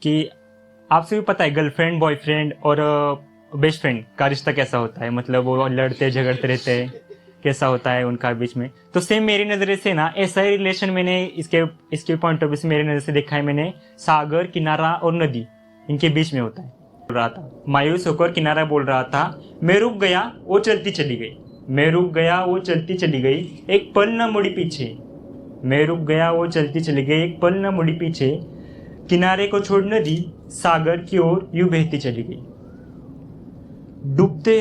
कि आपसे भी पता है गर्लफ्रेंड बॉयफ्रेंड और बेस्ट फ्रेंड का रिश्ता कैसा होता है, मतलब वो लड़ते झगड़ते रहते हैं, कैसा होता है उनका बीच में। तो सेम मेरी नज़र से ना ऐसा ही रिलेशन मैंने इसके पॉइंट ऑफ व्यू से मेरी नज़र से देखा है मैंने। सागर, किनारा और नदी, इनके बीच में होता है। बोल रहा था मायूस होकर किनारा बोल रहा था, मैं रुक गया वो चलती चली गई, मैं रुक गया वो चलती चली गई, एक पल न मुड़ी पीछे। मैं रुक गया वो चलती चली गई, एक पल न मुड़ी पीछे। किनारे को छोड़ नदी सागर की ओर यूं बहती चली गई। डूबते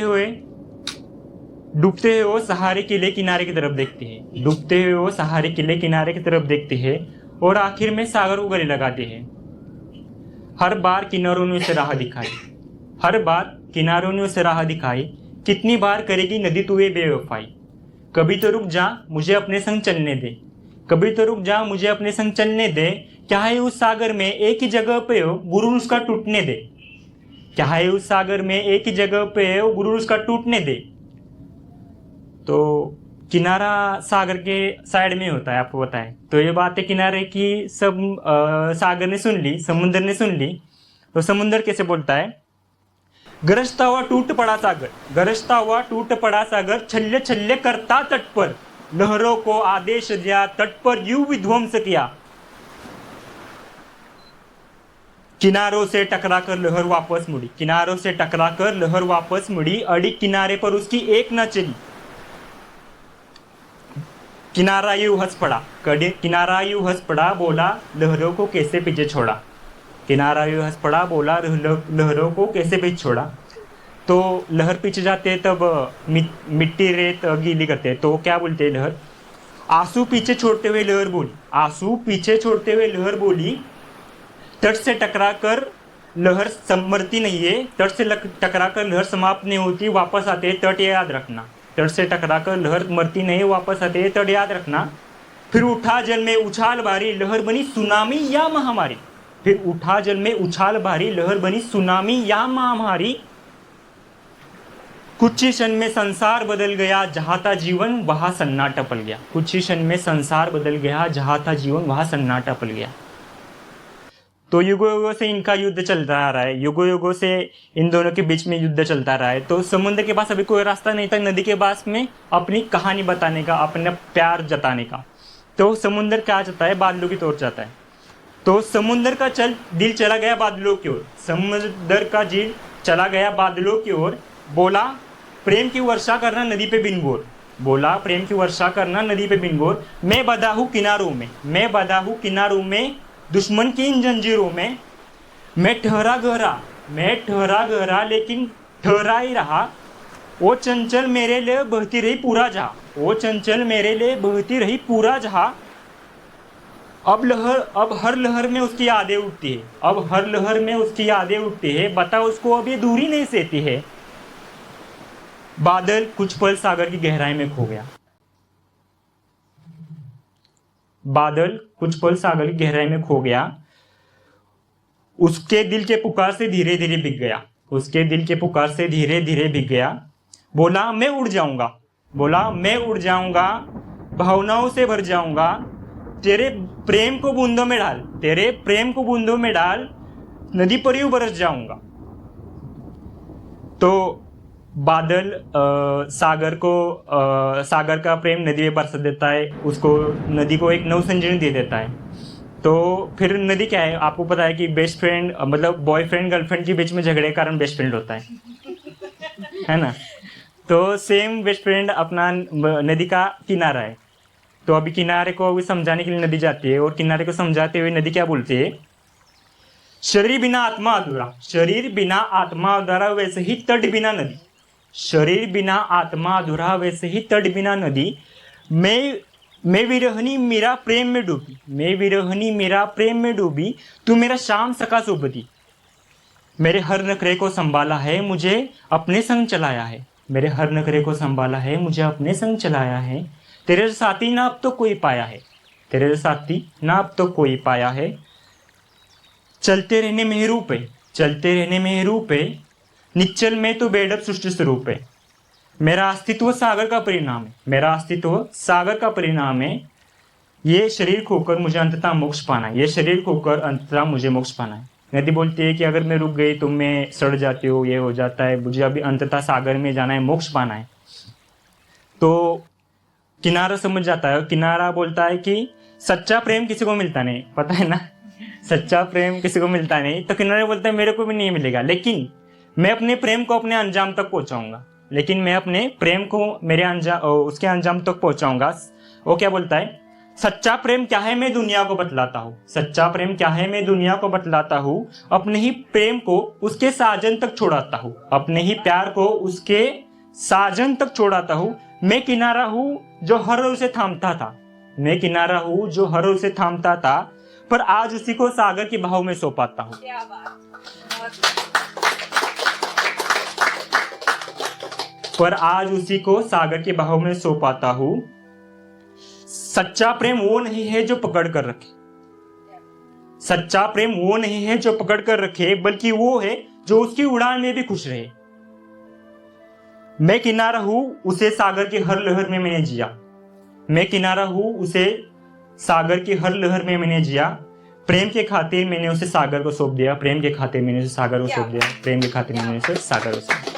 हुए वो सहारे किले किनारे की तरफ देखते हैं, डूबते हुए वो सहारे किले किनारे की तरफ देखते हैं और आखिर में सागर को गले लगाते हैं। हर बार किनारों ने उसे राह दिखाई, हर बार किनारों ने उसे राह दिखाई, कितनी बार करेगी नदी तू ये बेवफाई। कभी तो रुक जा मुझे अपने संग चलने दे, कभी तो रुक जा मुझे अपने संग चलने दे। क्या है उस सागर में एक ही जगह पे हो गुरूर उसका टूटने दे, क्या है उस सागर में एक ही जगह पे हो गुरूर उसका टूटने दे। तो किनारा सागर के साइड में होता है, आपको पता है। तो ये बात है किनारे की, सब सागर ने सुन ली, समुद्र ने सुन ली। तो समुद्र कैसे बोलता है, गरजता हुआ टूट पड़ा सागर, गरजता हुआ टूट पड़ा सागर, छल्ले छल्ले करता तट पर, लहरों को आदेश दिया तट पर यूं विध्वंस किया। किनारों से टकराकर लहर वापस मुड़ी, किनारों से टकराकर लहर वापस मुड़ी, अड़ी किनारे पर उसकी एक न चली। किनारा यूं हंस पड़ा, किनारा यूं हंस पड़ा, बोला लहरों को कैसे पीछे छोड़ा। किनारा यूं हंस पड़ा, बोला लहरों को कैसे पीछे छोड़ा। तो लहर पीछे जाते तब मिट्टी रेत गीली करते, तो क्या बोलते हैं लहर, आंसू पीछे छोड़ते हुए लहर बोली, आंसू पीछे छोड़ते हुए लहर बोली, तट से टकराकर लहर मरती नहीं है, तट से टकराकर लहर समाप्त नहीं होती, वापस आते हैं तट, याद रखना। तट से टकराकर लहर मरती नहीं, वापस आते हैं तट, याद रखना। फिर उठा जल में उछाल भारी, लहर बनी सुनामी या महामारी। फिर उठा जल में उछाल भारी, लहर बनी सुनामी या महामारी। कुछ ही क्षण में संसार बदल गया, जहाँ था जीवन वहाँ सन्नाटा पल गया। कुछ ही क्षण में संसार बदल गया, जहाँ था जीवन वहाँ सन्नाटा पल गया। तो युगों युगों से इनका युद्ध चलता आ रहा है, युगों युगों से इन दोनों के बीच में युद्ध चलता रहा है। तो समुद्र के पास अभी कोई रास्ता नहीं था नदी के पास में अपनी कहानी बताने का, अपना प्यार जताने का। तो समुद्र क्या चाहता है, बादलों की तोड़ चाहता है। तो समुद्र का दिल चला गया बादलों की ओर, समुद्र का दिल चला गया बादलों की ओर। बोला प्रेम की वर्षा करना नदी पे बिन गोर, बोला प्रेम की वर्षा करना नदी पे बिन गोर। मैं बंधा हूँ किनारों में, मैं बंधा हूँ किनारों में, दुश्मन की इन जंजीरों में। मैं ठहरा गहरा लेकिन ठहरा ही रहा। वो चंचल मेरे लिए बहती रही पूरा जहाँ, वो चंचल मेरे लिए बहती रही पूरा जहाँ। अब हर लहर में उसकी यादें उठती है, अब हर लहर में उसकी यादें उठती है। बता उसको अब ये दूरी नहीं सहती है। बादल कुछ पल सागर की गहराई में खो गया, बादल कुछ पल सागर की गहराई में खो गया। उसके दिल के पुकार से धीरे धीरे बिक गया, उसके दिल के पुकार से धीरे धीरे बिक गया। बोला मैं उड़ जाऊंगा, बोला मैं उड़ जाऊंगा, भावनाओं से भर जाऊंगा। तेरे प्रेम को बूंदों में डाल, तेरे प्रेम को बूंदों में डाल, नदी पर यूं बरस जाऊंगा। तो बादल सागर का प्रेम नदी में बरस देता है, उसको नदी को एक नव संजीवनी दे देता है। तो फिर नदी क्या है, आपको पता है कि बेस्ट फ्रेंड मतलब बॉयफ्रेंड गर्लफ्रेंड के बीच में झगड़े के कारण बेस्ट फ्रेंड होता है ना। तो सेम बेस्ट फ्रेंड अपना नदी का किनारा है। तो अभी किनारे को अभी समझाने के लिए नदी जाती है, और किनारे को समझाते हुए नदी क्या बोलती है, शरीर बिना आत्मा अधूरा, शरीर बिना आत्मा अधूरा वैसे ही तट बिना नदी, शरीर बिना आत्मा अधूरा वैसे ही तट बिना नदी। मैं विरहनी मेरा प्रेम में डूबी, मैं विरहनी मेरा प्रेम में डूबी, तू मेरा शाम सका सुबदी। मेरे हर नखरे को संभाला है, मुझे अपने संग चलाया है, मेरे हर नखरे को संभाला है, मुझे अपने संग चलाया है। तेरे साथी ना अब तो कोई पाया है, तेरे साथी ना अब तो कोई पाया है। चलते रहने में ही रूप है, चलते रहने में ही रूप है, निश्चल में तो बेडब सृष्टि स्वरूप है। मेरा अस्तित्व सागर का परिणाम है, मेरा अस्तित्व सागर का परिणाम है। ये शरीर खोकर मुझे अंततः मोक्ष पाना है, ये शरीर खोकर अंततः मुझे मोक्ष पाना है। नदी बोलती है कि अगर मैं रुक गई तो मैं सड़ जाती हूँ, ये हो जाता है, मुझे अभी अंततः सागर में जाना है, मोक्ष पाना है। तो किनारा समझ जाता है, किनारा बोलता है कि सच्चा प्रेम किसी को मिलता नहीं, पता है ना, सच्चा प्रेम किसी को मिलता नहीं। तो किनारा बोलता है मेरे को भी नहीं मिलेगा, लेकिन मैं अपने प्रेम को अपने अंजाम तक पहुंचाऊंगा, लेकिन मैं अपने प्रेम को मेरे उसके अंजाम तक पहुंचाऊंगा। वो क्या बोलता है, सच्चा प्रेम क्या है मैं दुनिया को बतलाता हूँ, सच्चा प्रेम क्या है मैं दुनिया को बतलाता हूँ, अपने ही प्रेम को उसके साजन तक छोड़ाता हूँ, अपने ही प्यार को उसके साजन तक छोड़ाता हूँ। मैं किनारा हूँ जो हर रोज उसे थामता था, मैं किनारा हूँ जो हर रोज उसे थामता था, पर आज उसी को सागर की बहाव में सौंपाता हूँ। पर आज उसी को सागर के बहाव में सौंपाता हूँ। सच्चा प्रेम वो नहीं है जो पकड़ कर रखे, सच्चा प्रेम वो नहीं है जो पकड़ कर रखे, बल्कि वो है जो उसकी उड़ान में भी खुश रहे। मैं किनारा हूं उसे सागर की हर लहर में मैंने जिया, मैं किनारा हूं उसे सागर की हर लहर में मैंने जिया, प्रेम के खातिर मैंने उसे सागर को सौंप दिया, प्रेम के खातिर मैंने उसे सागर को सौंप दिया, प्रेम के खातिर मैंने उसे सागर को सौंप दिया।